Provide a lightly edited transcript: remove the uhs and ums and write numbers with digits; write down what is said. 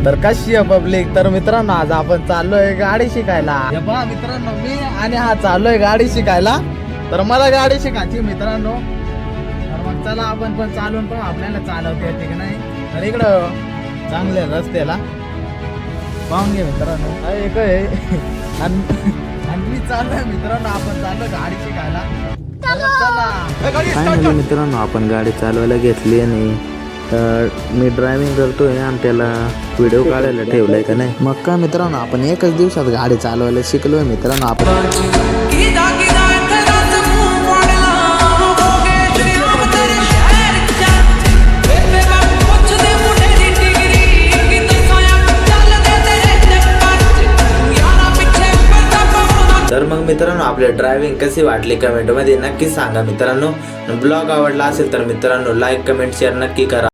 तर कशी आहे पब्लिक? तर मित्रांनो आज आपण चाललोय गाडी शिकायला. हे पहा मित्रांनो, मी आणि हा चाललोय गाडी शिकायला. तर मला गाडी शिकायची मित्रांनो. तर मग चला आपण पण चालून पाहू आपल्याला चालवता येते की नाही. तर इकडं चांगल्या रस्त्याला पाहून घे मित्रांनो. एक आहे आणि मी चाललोय मित्रांनो, आपण चाललोय गाडी शिकायला. फायनली मित्रांनो आपण गाडी चालवायला घेतली आणि मी ड्रायव्हिंग करतोय आणि त्याला व्हिडिओ काढायला ठेवलाय का नाही. मग का मित्रांनो आपण एकच दिवसात गाडी चालवायला शिकलोय मित्रांनो. आपण तर मग मित्रांनो आपले ड्रायव्हिंग कशी वाटली कमेंटमध्ये नक्की सांगा मित्रांनो. ब्लॉग आवडला असेल तर मित्रांनो लाईक कमेंट शेअर नक्की करा.